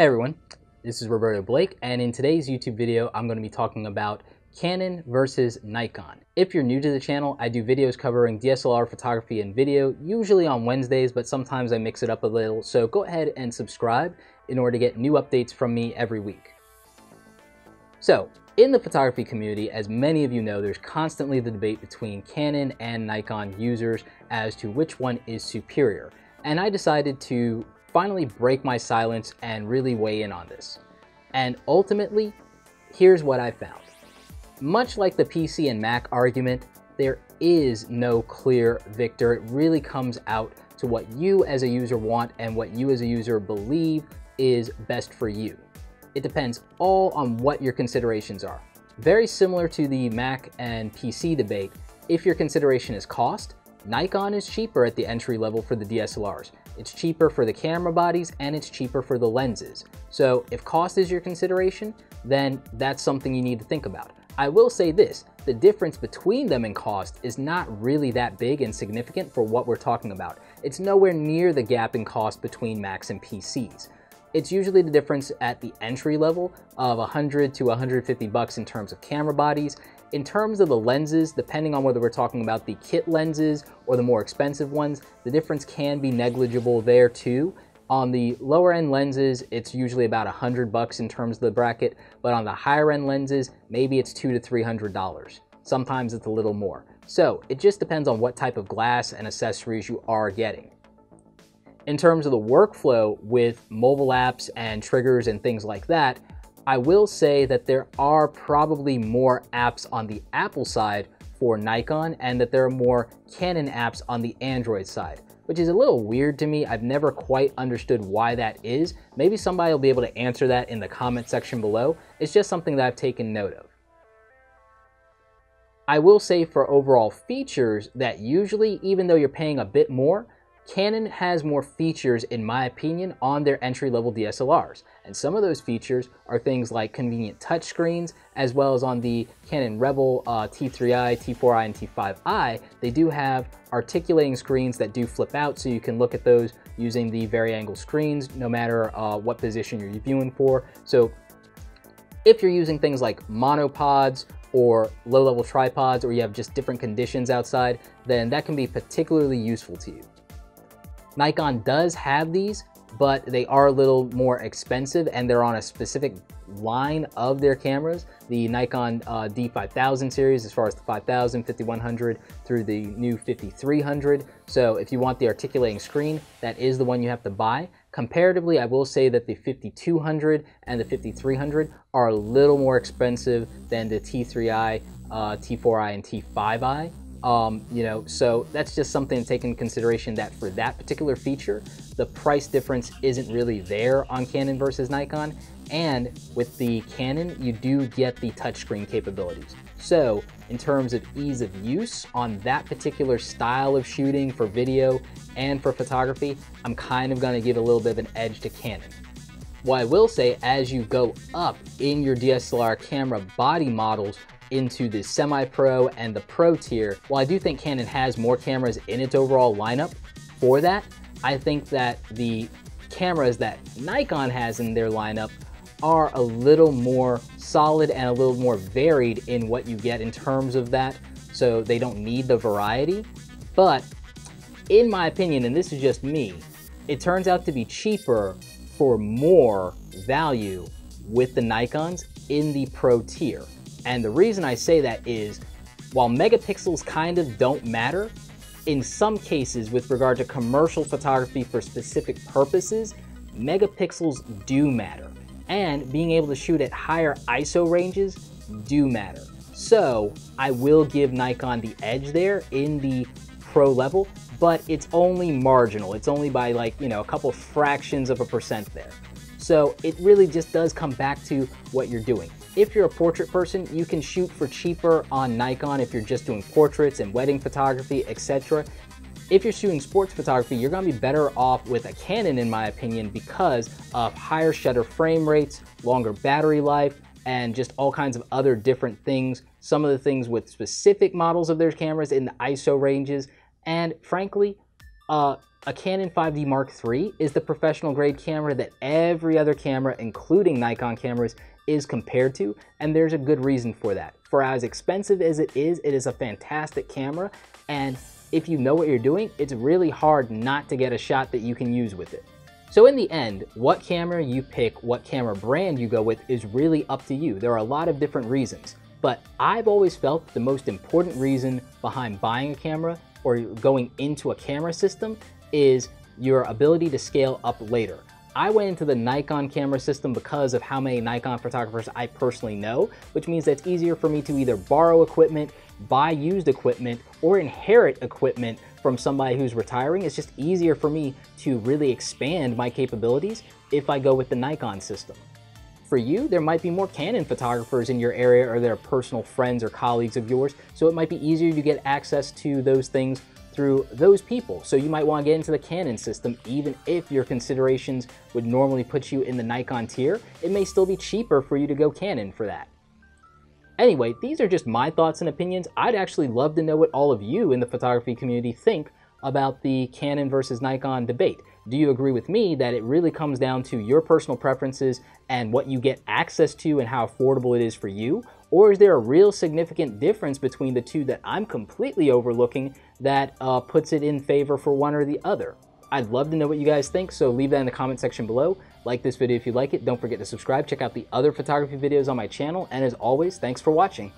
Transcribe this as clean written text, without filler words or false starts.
Hey everyone, this is Roberto Blake, and in today's YouTube video, I'm going to be talking about Canon versus Nikon. If you're new to the channel, I do videos covering DSLR photography and video, usually on Wednesdays, but sometimes I mix it up a little, so go ahead and subscribe in order to get new updates from me every week. So, in the photography community, as many of you know, there's constantly the debate between Canon and Nikon users as to which one is superior, and I decided to finally break my silence and really weigh in on this. And ultimately, here's what I found. Much like the PC and Mac argument, there is no clear victor. It really comes out to what you as a user want and what you as a user believe is best for you. It depends all on what your considerations are. Very similar to the Mac and PC debate, if your consideration is cost, Nikon is cheaper at the entry level for the DSLRs. It's cheaper for the camera bodies and it's cheaper for the lenses. So if cost is your consideration, then that's something you need to think about. I will say this, the difference between them in cost is not really that big and significant for what we're talking about. It's nowhere near the gap in cost between Macs and PCs. It's usually the difference at the entry level of 100 to 150 bucks in terms of camera bodies. In terms of the lenses, depending on whether we're talking about the kit lenses or the more expensive ones, the difference can be negligible there too. On the lower end lenses, it's usually about 100 bucks in terms of the bracket, but on the higher end lenses, maybe it's $200 to $300. Sometimes it's a little more. So it just depends on what type of glass and accessories you are getting. In terms of the workflow with mobile apps and triggers and things like that, I will say that there are probably more apps on the Apple side for Nikon and that there are more Canon apps on the Android side, which is a little weird to me. I've never quite understood why that is. Maybe somebody will be able to answer that in the comment section below. It's just something that I've taken note of. I will say for overall features that usually, even though you're paying a bit more, Canon has more features, in my opinion, on their entry-level DSLRs. And some of those features are things like convenient touchscreens, as well as on the Canon Rebel T3i, T4i, and T5i, they do have articulating screens that do flip out, so you can look at those using the vari-angle screens, no matter what position you're viewing for. So if you're using things like monopods or low-level tripods, or you have just different conditions outside, then that can be particularly useful to you. Nikon does have these, but they are a little more expensive and they're on a specific line of their cameras. The Nikon D5000 series, as far as the 5000, 5100 through the new 5300. So if you want the articulating screen, that is the one you have to buy. Comparatively, I will say that the 5200 and the 5300 are a little more expensive than the T3i, T4i, and T5i. So that's just something to take into consideration, that for that particular feature, the price difference isn't really there on Canon versus Nikon. And with the Canon, you do get the touchscreen capabilities. So in terms of ease of use on that particular style of shooting for video and for photography, I'm kind of going to give a little bit of an edge to Canon. What I will say, as you go up in your DSLR camera body models into the semi-pro and the pro tier, while I do think Canon has more cameras in its overall lineup for that, I think that the cameras that Nikon has in their lineup are a little more solid and a little more varied in what you get in terms of that, so they don't need the variety. But in my opinion, and this is just me, it turns out to be cheaper for more value with the Nikons in the pro tier. And the reason I say that is, while megapixels kind of don't matter, in some cases with regard to commercial photography for specific purposes, megapixels do matter. And being able to shoot at higher ISO ranges do matter. So I will give Nikon the edge there in the pro level, but it's only marginal. It's only by a couple fractions of a percent there. So it really just does come back to what you're doing. If you're a portrait person, you can shoot for cheaper on Nikon if you're just doing portraits and wedding photography, etc. If you're shooting sports photography, you're going to be better off with a Canon, in my opinion, because of higher shutter frame rates, longer battery life, and just all kinds of other different things. Some of the things with specific models of their cameras in the ISO ranges, and frankly, A Canon 5D Mark III is the professional grade camera that every other camera, including Nikon cameras, is compared to, and there's a good reason for that. For as expensive as it is a fantastic camera, and if you know what you're doing, it's really hard not to get a shot that you can use with it. So in the end, what camera you pick, what camera brand you go with is really up to you. There are a lot of different reasons, but I've always felt the most important reason behind buying a camera or going into a camera system is your ability to scale up later. I went into the Nikon camera system because of how many Nikon photographers I personally know, which means that it's easier for me to either borrow equipment, buy used equipment, or inherit equipment from somebody who's retiring. It's just easier for me to really expand my capabilities if I go with the Nikon system. For you, there might be more Canon photographers in your area or they're personal friends or colleagues of yours, so it might be easier to get access to those things through those people. So you might want to get into the Canon system even if your considerations would normally put you in the Nikon tier. It may still be cheaper for you to go Canon for that. Anyway, these are just my thoughts and opinions. I'd actually love to know what all of you in the photography community think about the Canon versus Nikon debate. Do you agree with me that it really comes down to your personal preferences and what you get access to and how affordable it is for you? Or is there a real significant difference between the two that I'm completely overlooking that puts it in favor for one or the other? I'd love to know what you guys think, so leave that in the comment section below. Like this video if you like it. Don't forget to subscribe. Check out the other photography videos on my channel. And as always, thanks for watching.